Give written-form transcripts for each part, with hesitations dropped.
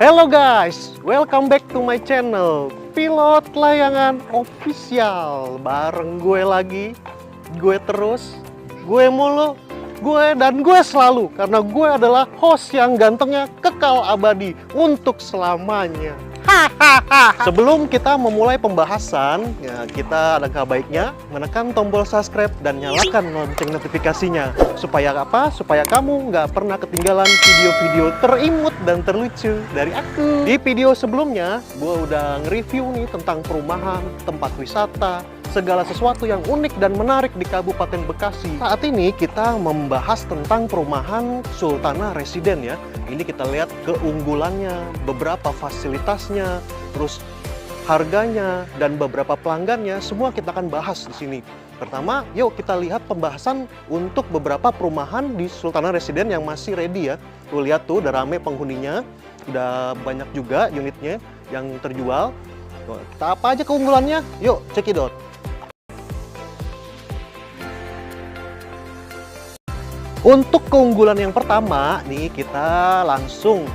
Hello guys, welcome back to my channel Pilot Layangan Official. Bareng gue lagi, gue terus, gue mulu, gue dan gue selalu. Karena gue adalah host yang gantengnya kekal abadi untuk selamanya. Sebelum kita memulai pembahasan, ya, kita ada baiknya menekan tombol subscribe dan nyalakan lonceng notifikasinya. Supaya apa? Supaya kamu nggak pernah ketinggalan video-video terimut dan terlucu dari aku. Di video sebelumnya, gue udah nge-review nih tentang perumahan, tempat wisata, segala sesuatu yang unik dan menarik di Kabupaten Bekasi. Saat ini kita membahas tentang perumahan Sultana Residen ya. Ini kita lihat keunggulannya, beberapa fasilitasnya, terus harganya dan beberapa pelanggannya, semua kita akan bahas di sini. Pertama, yuk kita lihat pembahasan untuk beberapa perumahan di Sultana Residen yang masih ready ya. Tuh lihat tuh, udah rame penghuninya, udah banyak juga unitnya yang terjual. Tuh, kita apa aja keunggulannya? Yuk cekidot. Untuk keunggulan yang pertama, nih kita langsung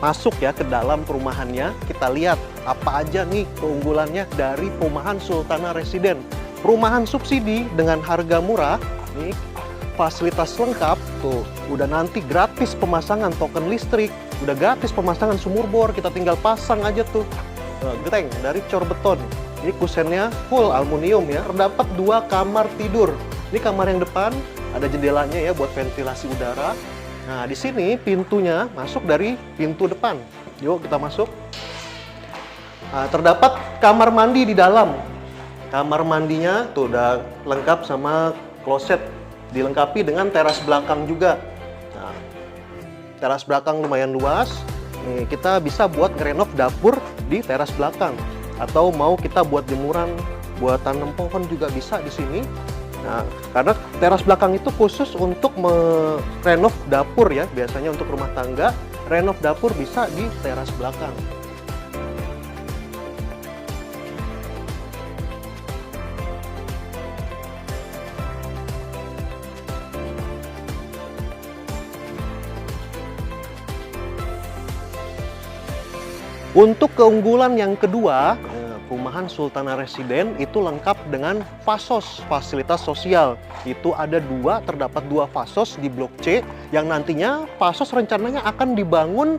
masuk ya ke dalam perumahannya. Kita lihat apa aja nih keunggulannya dari perumahan Sultana Residen. Perumahan subsidi dengan harga murah, nih fasilitas lengkap, tuh udah nanti gratis pemasangan token listrik, udah gratis pemasangan sumur bor, kita tinggal pasang aja tuh. Genteng dari cor beton. Ini kusennya full aluminium ya. Terdapat 2 kamar tidur. Ini kamar yang depan, ada jendelanya ya buat ventilasi udara. Nah, di sini pintunya masuk dari pintu depan. Yuk kita masuk. Nah, terdapat kamar mandi di dalam. Kamar mandinya tuh udah lengkap sama kloset, dilengkapi dengan teras belakang juga. Nah, teras belakang lumayan luas. Nih, kita bisa buat ngerenov dapur di teras belakang. Atau mau kita buat jemuran, buat tanam pohon juga bisa di sini. Nah, karena teras belakang itu khusus untuk merenov dapur ya, biasanya untuk rumah tangga, renov dapur bisa di teras belakang. Untuk keunggulan yang kedua, perumahan Sultana Residen itu lengkap dengan fasos, fasilitas sosial. Itu ada terdapat 2 fasos di Blok C yang nantinya fasos rencananya akan dibangun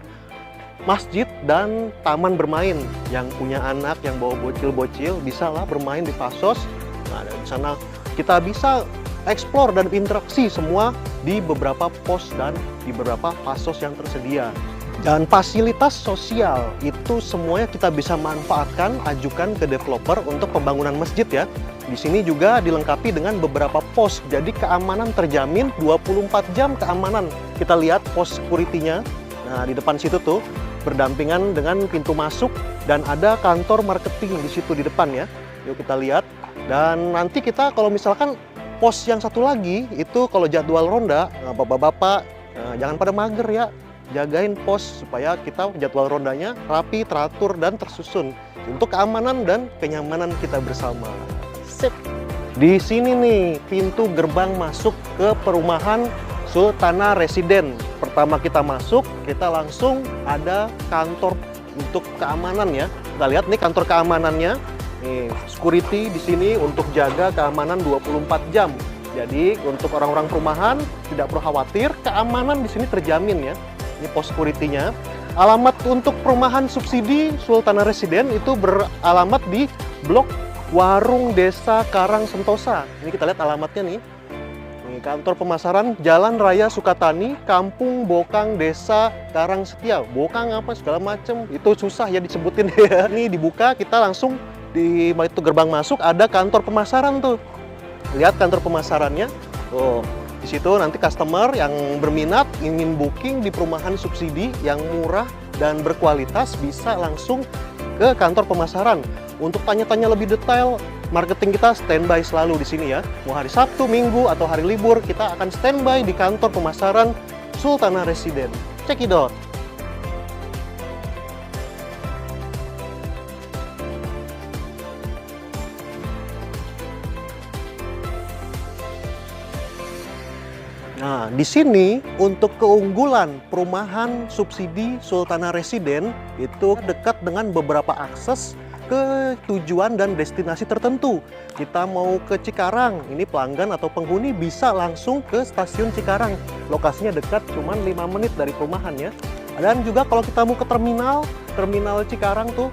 masjid dan taman bermain. Yang punya anak yang bawa bocil-bocil bisa lah bermain di fasos. Nah, di sana kita bisa explore dan interaksi semua di beberapa pos dan di beberapa fasos yang tersedia. Dan fasilitas sosial itu semuanya kita bisa manfaatkan, ajukan ke developer untuk pembangunan masjid ya. Di sini juga dilengkapi dengan beberapa pos, jadi keamanan terjamin 24 jam keamanan. Kita lihat pos security-nya, nah di depan situ tuh berdampingan dengan pintu masuk dan ada kantor marketing di situ di depan ya. Yuk kita lihat. Dan nanti kita kalau misalkan pos yang satu lagi itu kalau jadwal ronda, bapak-bapak jangan pada mager ya. Jagain pos supaya kita jadwal rondanya rapi, teratur, dan tersusun untuk keamanan dan kenyamanan kita bersama. Sip. Di sini nih pintu gerbang masuk ke perumahan Sultana Residen. Pertama kita masuk, kita langsung ada kantor untuk keamanan ya. Kita lihat nih kantor keamanannya. Nih, security di sini untuk jaga keamanan 24 jam. Jadi untuk orang-orang perumahan tidak perlu khawatir, keamanan di sini terjamin ya. Ini pos security-nya. Alamat untuk perumahan subsidi Sultana Residen itu beralamat di Blok Warung Desa Karang Sentosa. Ini kita lihat alamatnya nih. Ini kantor pemasaran Jalan Raya Sukatani, Kampung Bokang, Desa Karang Setia. Bokang apa segala macem, itu susah ya disebutin ya. Ini dibuka, kita langsung di itu gerbang masuk ada kantor pemasaran tuh. Lihat kantor pemasarannya. Tuh. Di situ nanti customer yang berminat ingin booking di perumahan subsidi yang murah dan berkualitas bisa langsung ke kantor pemasaran. Untuk tanya-tanya lebih detail, marketing kita standby selalu di sini ya. Mau hari Sabtu, Minggu, atau hari libur, kita akan standby di kantor pemasaran Sultana Residen. Cekidot. Nah, Nah, di sini untuk keunggulan perumahan subsidi Sultana Residen itu dekat dengan beberapa akses ke tujuan dan destinasi tertentu. Kita mau ke Cikarang, ini pelanggan atau penghuni bisa langsung ke stasiun Cikarang. Lokasinya dekat, cuman 5 menit dari perumahan ya. Dan juga kalau kita mau ke terminal Cikarang tuh,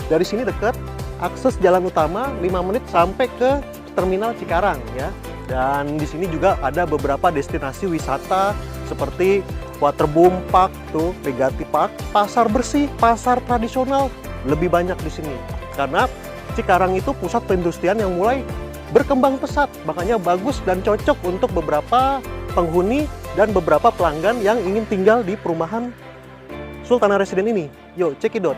dari sini dekat, akses jalan utama 5 menit sampai ke terminal Cikarang ya. Dan di sini juga ada beberapa destinasi wisata seperti Waterboom Park tuh, Legati Park, pasar bersih, pasar tradisional lebih banyak di sini. Karena Cikarang itu pusat perindustrian yang mulai berkembang pesat, makanya bagus dan cocok untuk beberapa penghuni dan beberapa pelanggan yang ingin tinggal di perumahan Sultana Residen ini. Yuk, cekidot.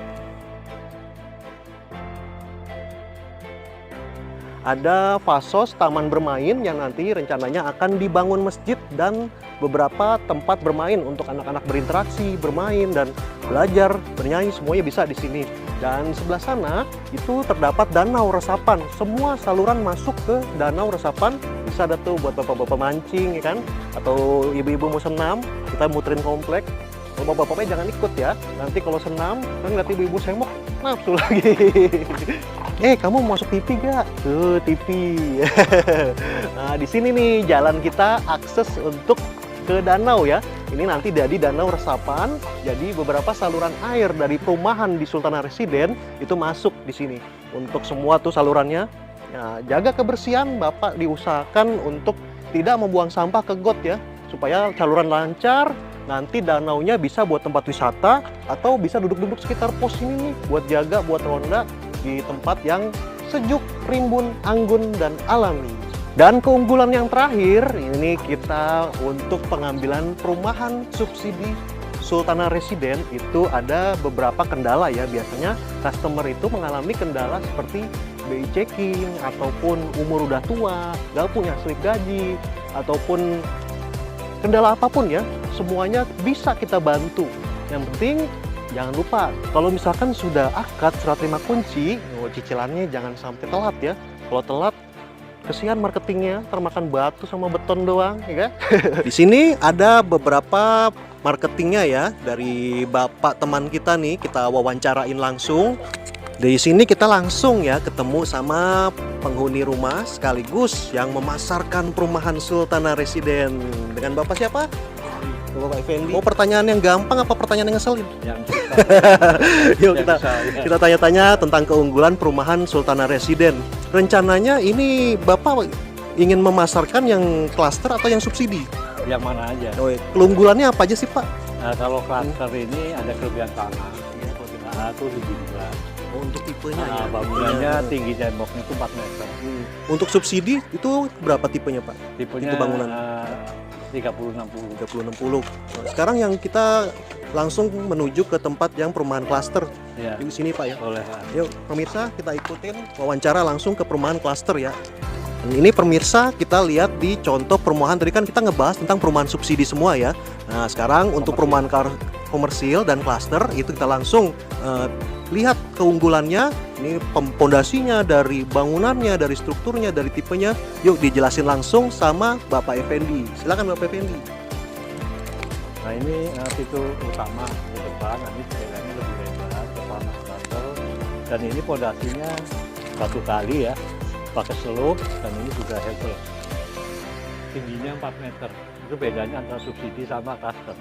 Ada fasos taman bermain yang nanti rencananya akan dibangun masjid dan beberapa tempat bermain untuk anak-anak berinteraksi, bermain dan belajar, bernyanyi, semuanya bisa di sini. Dan sebelah sana itu terdapat danau resapan. Semua saluran masuk ke danau resapan. Bisa ada tuh buat bapak-bapak mancing ya kan, atau ibu-ibu mau senam, kita muterin komplek. Kalau bapak-bapaknya jangan ikut ya. Nanti kalau senam kan ngeliat ibu-ibu semok, nafsu lagi. Kamu mau masuk TV gak? Tuh, TV. Nah, di sini nih jalan kita akses untuk ke danau ya. Ini nanti jadi danau resapan. Jadi beberapa saluran air dari perumahan di Sultana Residen itu masuk di sini. Untuk semua tuh salurannya. Nah, jaga kebersihan, Bapak diusahakan untuk tidak membuang sampah ke got ya. Supaya saluran lancar. Nanti danaunya bisa buat tempat wisata atau bisa duduk-duduk sekitar pos ini nih buat jaga, buat ronda di tempat yang sejuk, rimbun, anggun, dan alami. Dan keunggulan yang terakhir, ini kita untuk pengambilan perumahan subsidi Sultana Residen itu ada beberapa kendala ya. Biasanya customer itu mengalami kendala seperti BI checking, ataupun umur udah tua, nggak punya slip gaji, ataupun kendala apapun ya, semuanya bisa kita bantu. Yang penting jangan lupa, kalau misalkan sudah akad serat terima kunci, cicilannya jangan sampai telat ya. Kalau telat, kesian marketingnya, termakan batu sama beton doang, ya kan? Di sini ada beberapa marketingnya ya, dari bapak teman kita nih, kita wawancarain langsung. Di sini kita langsung ya ketemu sama penghuni rumah sekaligus yang memasarkan perumahan Sultana Residen. Dengan Bapak siapa? Bapak Effendi. Mau pertanyaan yang gampang apa pertanyaan yang ngeselin? Yuk kita tanya-tanya tentang keunggulan perumahan Sultana Residen. Rencananya ini Bapak ingin memasarkan yang klaster atau yang subsidi? Yang mana aja. Oh, keunggulannya apa aja sih Pak? Nah, kalau klaster ini ada kelebihan tanah, itu lebih juga. Oh, untuk tipenya ya? Bangunannya tinggi temboknya itu 4 meter. Untuk subsidi itu berapa tipenya Pak? Tipenya itu bangunan 30-60. Nah, sekarang yang kita langsung menuju ke tempat yang perumahan klaster Ya. di sini Pak ya. Boleh. Yuk pemirsa, kita ikutin wawancara langsung ke perumahan klaster ya. Ini pemirsa, kita lihat di contoh perumahan tadi kan kita ngebahas tentang perumahan subsidi semua ya. Nah sekarang untuk perumahan komersil dan klaster itu kita langsung lihat keunggulannya. Ini pondasinya, dari bangunannya, dari strukturnya, dari tipenya. Yuk dijelasin langsung sama Bapak Effendi. Silakan Bapak Effendi. Nah ini pintu utama di depan, nanti sepedanya lebih lebar, depan klaster. Dan ini pondasinya satu kali ya, pakai slope, dan ini juga hebel. Tingginya 4 meter. Itu bedanya antara subsidi sama klaster.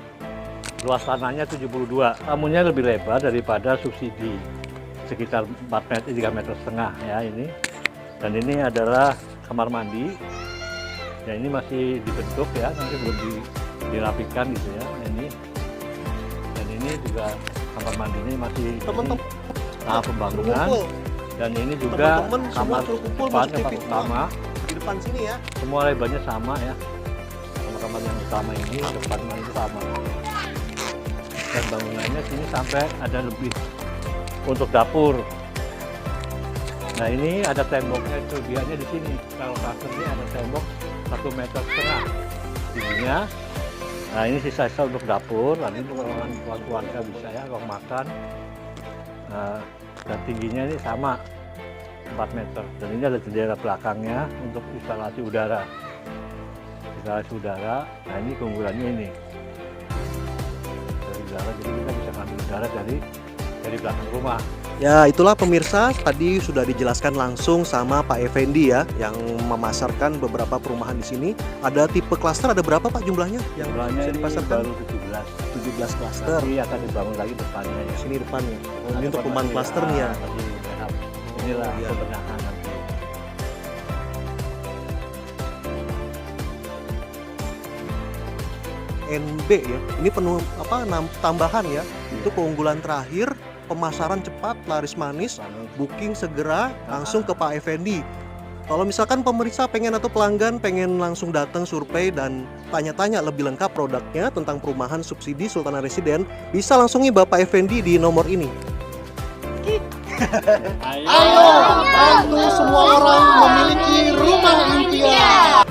Luas tanahnya 72, tamunya lebih lebar daripada subsidi, sekitar 4 meter, 3 meter setengah ya ini. Dan ini adalah kamar mandi. Ya ini masih dibentuk ya, nanti belum dirapikan gitu ya ini. Dan ini juga kamar mandinya masih pembangunan. Dan ini juga kamar depan utama. Di depan sini ya. Semua lebarnya sama ya. Kamar yang utama ini, depan itu sama. Dan bangunannya sini sampai ada lebih untuk dapur. Nah ini ada temboknya, kelebihannya di sini. Kalau klaster ini ada tembok 1,5 meter tingginya. Nah ini sisa-sisa untuk dapur, nanti ruangan keluarga bisa ya, ruang makan. Nah, dan tingginya ini sama 4 meter. Dan ini ada jendela belakangnya untuk instalasi udara. Di ventilasi udara. Nah ini keunggulannya ini. Dari udara, jadi kita bisa ngambil udara dari belakang rumah. Ya, itulah pemirsa, tadi sudah dijelaskan langsung sama Pak Effendi ya, yang memasarkan beberapa perumahan di sini. Ada tipe klaster, ada berapa Pak jumlahnya yang Jumlahnya bisa ini dipasarkan? baru 17 klaster. Nanti akan dibangun lagi depannya ya. Sini depannya. Oh, ini Nah, untuk perumahan depan klaster nanti, nih ya. tadi rehab. Inilah Iya. kebenyakan nanti. NB ya. Ini penuh tambahan ya. Itu keunggulan terakhir, pemasaran cepat, laris manis, booking segera langsung ke Pak Effendi. Kalau misalkan pemeriksa pengen atau pelanggan pengen langsung datang survei dan tanya-tanya lebih lengkap produknya tentang perumahan subsidi Sultana Residen, bisa langsung Bapak Effendi di nomor ini. Ayo bantu semua orang memiliki rumah impian.